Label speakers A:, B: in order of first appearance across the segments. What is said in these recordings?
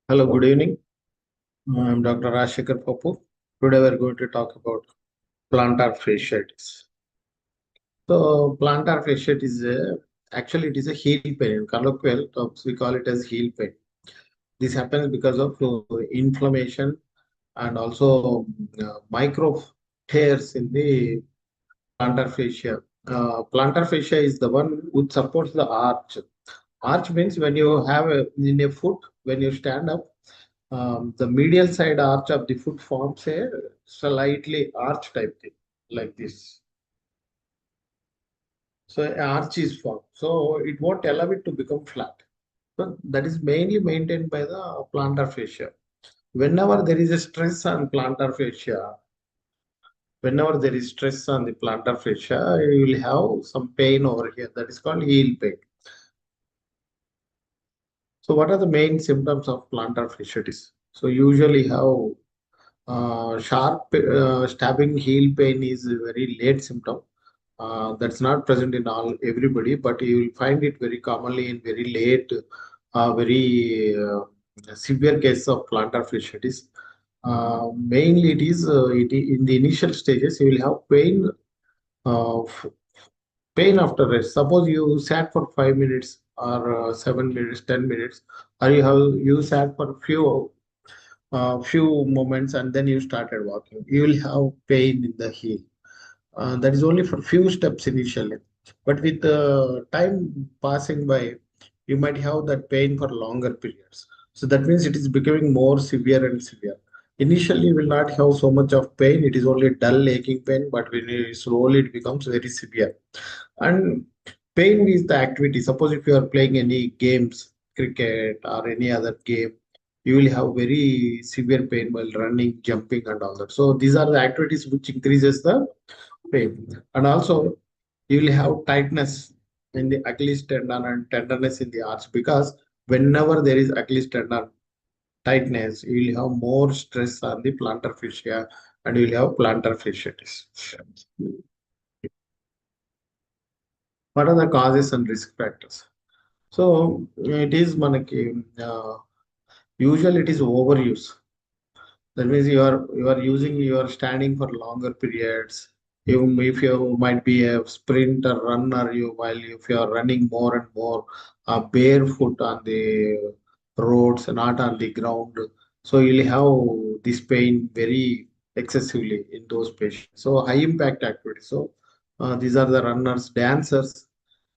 A: Hello, good evening. I'm Dr. Rajashekkar Pappuu. Today we're going to talk about plantar fasciitis. So, plantar fasciitis is actually it is a heel pain. In colloquial terms, we call it as heel pain. This happens because of inflammation and also micro tears in the plantar fascia. Plantar fascia is the one which supports the arch. Arch means when you have in a foot, when you stand up, the medial side arch of the foot forms a slightly arch type thing like this. So an arch is formed. So it won't allow it to become flat. So that is mainly maintained by the plantar fascia. Whenever there is a stress on plantar fascia, whenever there is stress on the plantar fascia, you will have some pain over here. That is called heel pain. So what are the main symptoms of plantar fasciitis? So usually how sharp stabbing heel pain is a very late symptom. That's not present in all everybody, but you will find it very commonly in very late, very severe cases of plantar fasciitis. Mainly, in the initial stages you will have pain, pain after rest. Suppose you sat for 5 minutes or 7 minutes, 10 minutes, or you sat for few moments and then you started walking. You will have pain in the heel. That is only for few steps initially, but with the time passing by, you might have that pain for longer periods. So that means it is becoming more severe and severe. Initially, you will not have so much of pain. It is only dull aching pain, but when you slowly it becomes very severe. And pain is the activity. Suppose if you are playing any games, cricket or any other game, you will have very severe pain while running, jumping, and all that. So these are the activities which increases the pain. And also you will have tightness in the Achilles tendon and tenderness in the arch, because whenever there is Achilles tendon tightness, you will have more stress on the plantar fascia and you will have plantar fasciitis. What are the causes and risk factors? So it is manaki, usually it is overuse. That means you are using, you are standing for longer periods. If you might be a sprinter runner, if you are running more and more barefoot on the roads, not on the ground, so you'll have this pain very excessively in those patients. So high impact activities. So these are the runners, dancers,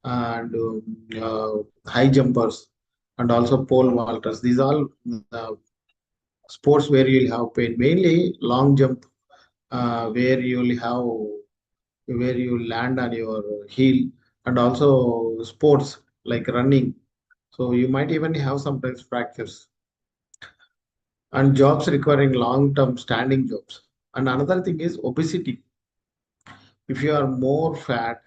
A: and high jumpers, and also pole vaulters. These all uh, sports where you'll have pain, mainly long jump, where you'll have where you land on your heel, and also sports like running. So you might even have sometimes fractures, and jobs requiring long-term standing jobs. And another thing is obesity. If you are more fat,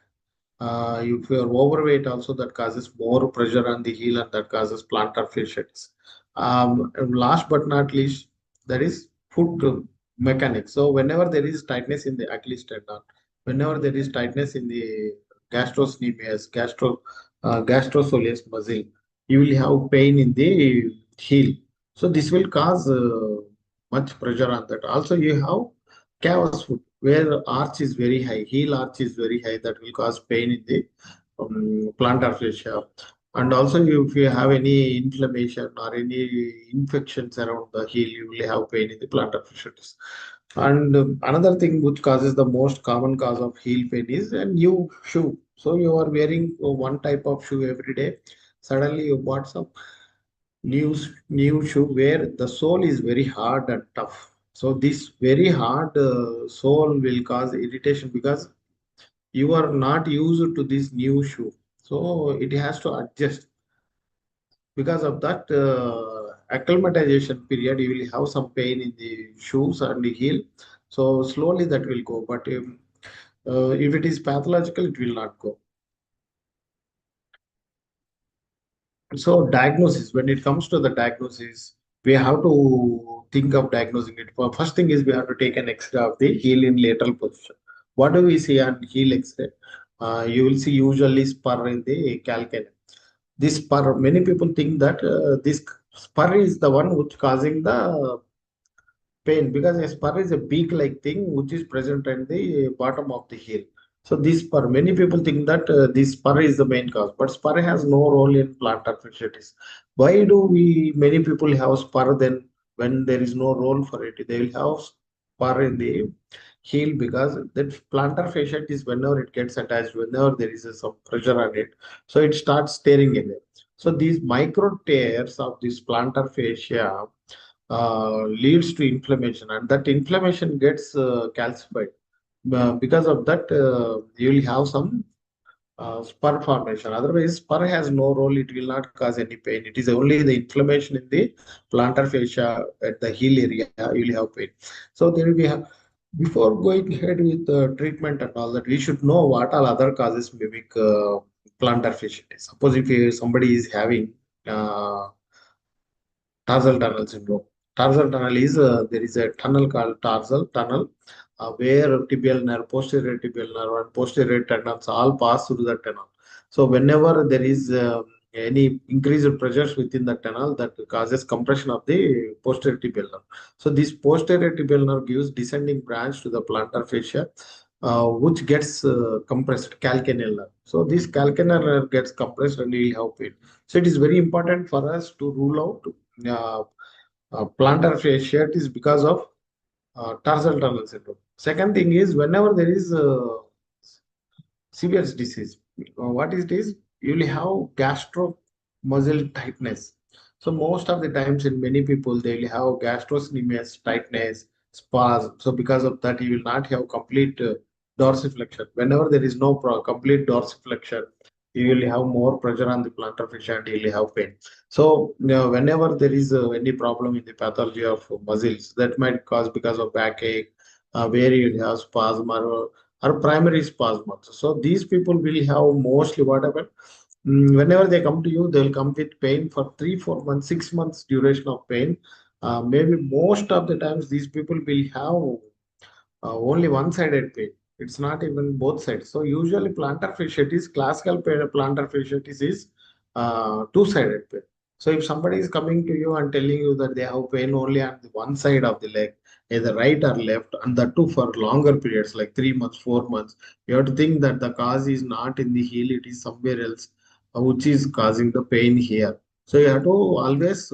A: if you are overweight, also that causes more pressure on the heel and that causes plantar fasciitis. And last but not least, there is foot mechanics. So whenever there is tightness in the Achilles tendon, whenever there is tightness in the gastrosoleus muscle, you will have pain in the heel. So this will cause much pressure on that. Also, you have cavus foot where arch is very high, heel arch is very high, that will cause pain in the plantar fascia. And also, if you have any inflammation or any infections around the heel, you will have pain in the plantar fasciitis. And another thing which causes the most common cause of heel pain is a new shoe. So you are wearing one type of shoe every day. Suddenly you bought some new shoe where the sole is very hard and tough. So this very hard sole will cause irritation because you are not used to this new shoe. So it has to adjust. Because of that acclimatization period, you will have some pain in the shoes and the heel. So slowly that will go. But if it is pathological, it will not go. So diagnosis, when it comes to the diagnosis, we have to think of diagnosing it. First thing is we have to take an X-ray of the heel in lateral position. What do we see on heel X-ray? You will see usually spur in the calcaneum. This spur, many people think that this spur is the one which causing the pain, because a spur is a beak-like thing which is present at the bottom of the heel. So this spur, many people think that this spur is the main cause, but spur has no role in plantar fasciitis. Why do we many people have spur then when there is no role for it? They will have spur in the heel because that plantar fasciitis, whenever it gets attached, whenever there is some pressure on it, so it starts tearing away. So these micro tears of this plantar fascia leads to inflammation, and that inflammation gets calcified. Because of that, you will have some spur formation. Otherwise, spur has no role. It will not cause any pain. It is only the inflammation in the plantar fascia at the heel area. You will have pain. So there will be before going ahead with treatment and all that, we should know what all other causes mimic plantar fasciitis. Suppose if somebody is having uh, tarsal tunnel syndrome. Tarsal tunnel is there is a tunnel called tarsal tunnel where tibial nerve, posterior tibial nerve, and posterior tendons all pass through the tunnel. So whenever there is any increased pressures within the tunnel, that causes compression of the posterior tibial nerve. So this posterior tibial nerve gives descending branch to the plantar fascia, which gets compressed, calcaneal nerve. So this calcaneal nerve gets compressed and you will have pain. So it is very important for us to rule out uh, plantar fasciitis because of tarsal tunnel syndrome. Second thing is whenever there is severe disease, what is this? You will have gastro muscle tightness. So most of the times in many people they will have gastrocnemius, tightness, spasm. So because of that, you will not have complete dorsiflexion. Whenever there is no complete dorsiflexion, you will have more pressure on the plantar fascia and you will have pain. So whenever there is any problem in the pathology of muscles, that might cause because of backache, where you will have spasm or primary spasms. So these people will have mostly what happen. Whenever they come to you, they'll come with pain for 3, 4 months, 6 months duration of pain. Maybe most of the times these people will have only one-sided pain. It's not even both sides. So usually plantar fasciitis, classical plantar fasciitis is two-sided pain. So if somebody is coming to you and telling you that they have pain only on the one side of the leg, either right or left, and that too for longer periods like 3 months, 4 months, you have to think that the cause is not in the heel, it is somewhere else, which is causing the pain here. So you have to always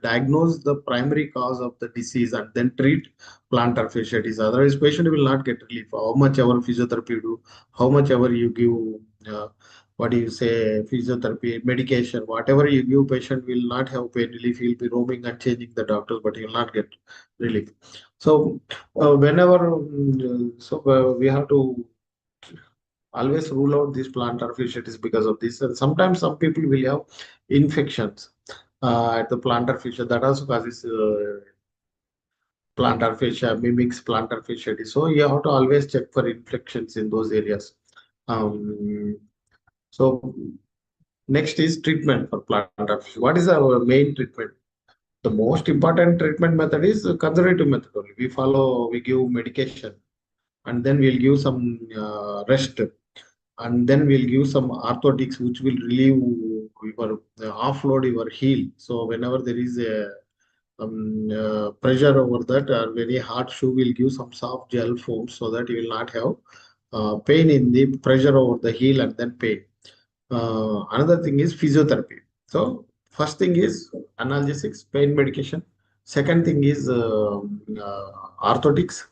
A: diagnose the primary cause of the disease and then treat plantar fasciitis. Otherwise, patient will not get relief. How much ever physiotherapy you do, how much ever you give, what do you say, physiotherapy, medication, whatever you give, patient will not have pain relief. He'll be roaming and changing the doctors, but he will not get relief. So, whenever, we have to always rule out this plantar fasciitis because of this. And sometimes some people will have infections at the plantar fascia that also causes plantar fascia mimics plantar fasciitis. So you have to always check for infections in those areas. Um, so next is treatment for plantar fascia. What is our main treatment? The most important treatment method is conservative method only. We give medication, and then we'll give some rest, and then we'll give some orthotics which will relieve your offload your heel. So whenever there is a pressure over that very hard shoe, will give some soft gel foam so that you will not have pain in the pressure over the heel and then pain. Another thing is physiotherapy. So first thing is analgesics, pain medication. Second thing is orthotics.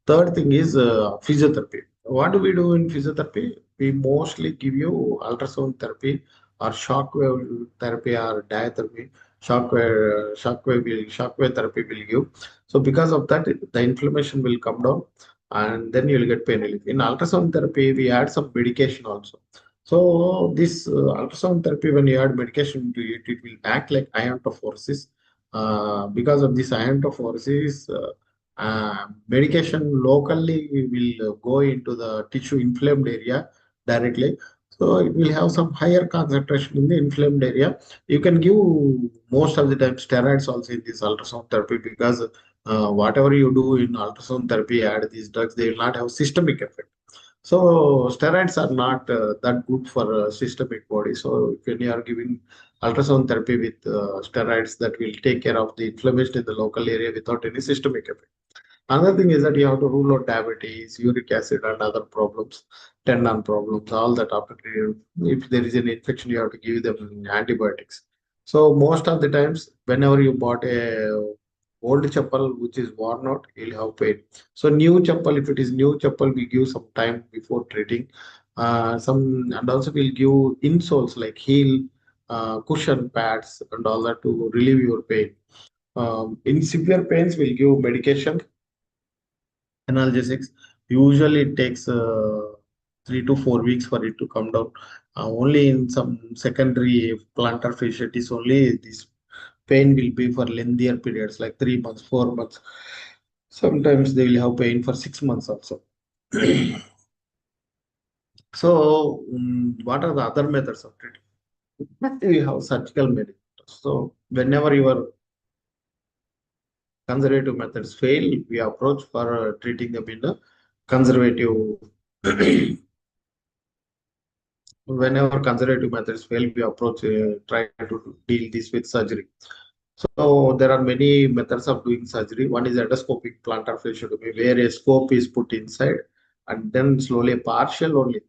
A: Third thing is physiotherapy. What do we do in physiotherapy? We mostly give you ultrasound therapy or shock wave therapy or diatherapy. shockwave therapy will give. So because of that, the inflammation will come down, and then you'll get pain relief. In ultrasound therapy, we add some medication also. So this ultrasound therapy, when you add medication to it, it will act like iontophoresis. Because of this iontophoresis, medication locally will go into the tissue inflamed area directly. So it will have some higher concentration in the inflamed area. You can give most of the time steroids also in this ultrasound therapy, because whatever you do in ultrasound therapy, add these drugs, they will not have systemic effect. So steroids are not that good for systemic body. So when you are giving ultrasound therapy with steroids, that will take care of the inflammation in the local area without any systemic effect. Another thing is that you have to rule out diabetes, uric acid, and other problems, tendon problems, all that after if there is an infection, you have to give them antibiotics. So most of the times, whenever you bought a old chappal which is worn out, you'll have pain. So new chappal, if it is new chappal, we give some time before treating. Some and also we'll give insoles like heel, cushion pads, and all that to relieve your pain. In severe pains, we'll give medication, analgesics. Usually it takes 3 to 4 weeks for it to come down. Only in some secondary plantar fasciitis, only this pain will be for lengthier periods, like 3 months, 4 months. Sometimes they will have pain for 6 months also. So, what are the other methods of treatment? We have surgical methods. So, whenever your conservative methods fail, we approach for treating them in a conservative. Whenever conservative methods fail, we approach try to deal this with surgery. So there are many methods of doing surgery. One is endoscopic plantar fasciotomy, where a scope is put inside and then slowly partial only.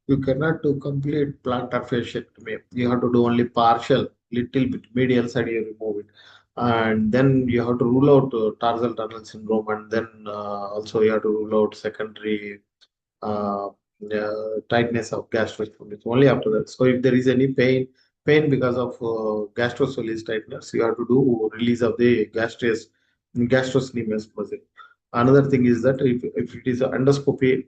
A: You cannot do complete plantar fasciotomy. You have to do only partial, little bit medial side you remove it, and then you have to rule out tarsal tunnel syndrome, and then also you have to rule out secondary uh, tightness of gastroscopy. Only after that. So if there is any pain because of gastrosoleus tightness, you have to do release of the gastrocnemius muscle. Another thing is that if it is endoscopy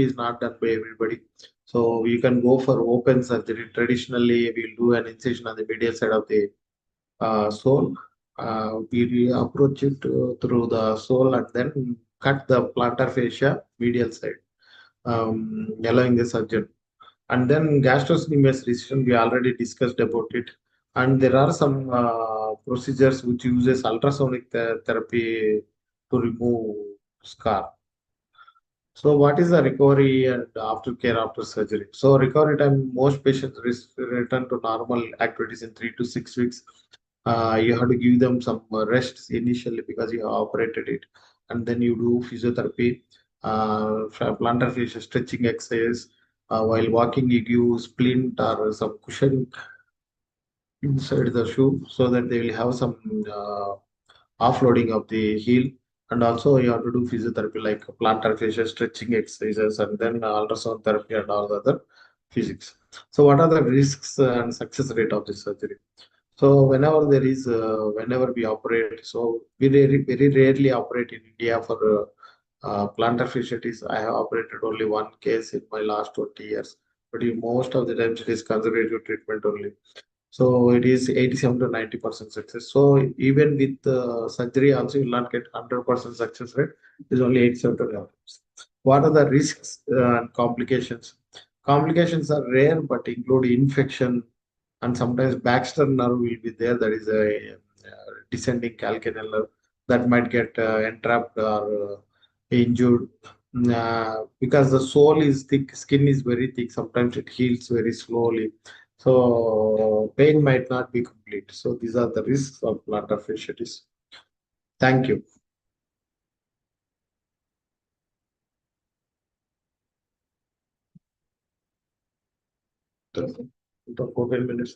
A: is not done by everybody. So you can go for open surgery. Traditionally, we'll do an incision on the medial side of the sole. We approach it through the sole and then cut the plantar fascia medial side, allowing the surgeon. And then gastrocnemius resection, we already discussed about it. And there are some procedures which uses ultrasonic therapy to remove scar. So what is the recovery and aftercare after surgery? So recovery time, most patients return to normal activities in 3 to 6 weeks. You have to give them some rests initially because you have operated it, and then you do physiotherapy, plantar fascia stretching exercise. While walking, you give splint or some cushion inside the shoe so that they will have some offloading of the heel. And also you have to do physiotherapy like plantar fascia stretching exercises, and then ultrasound therapy and all the other physics. So what are the risks and success rate of this surgery? So whenever we operate, so we very rarely operate in India for plantar fasciitis. I have operated only one case in my last 20 years, but most of the times it is conservative treatment only. So it is 87 to 90% success. So even with surgery, also you will not get 100% success rate. It is only 87 to 90%. What are the risks and complications? Complications are rare, but include infection, and sometimes Baxter nerve will be there. That is a descending calcaneal nerve that might get entrapped or injured. Because the sole is thick, skin is very thick. Sometimes it heals very slowly, so pain might not be complete. So these are the risks of plantar fasciitis. Thank you. The 14 minutes.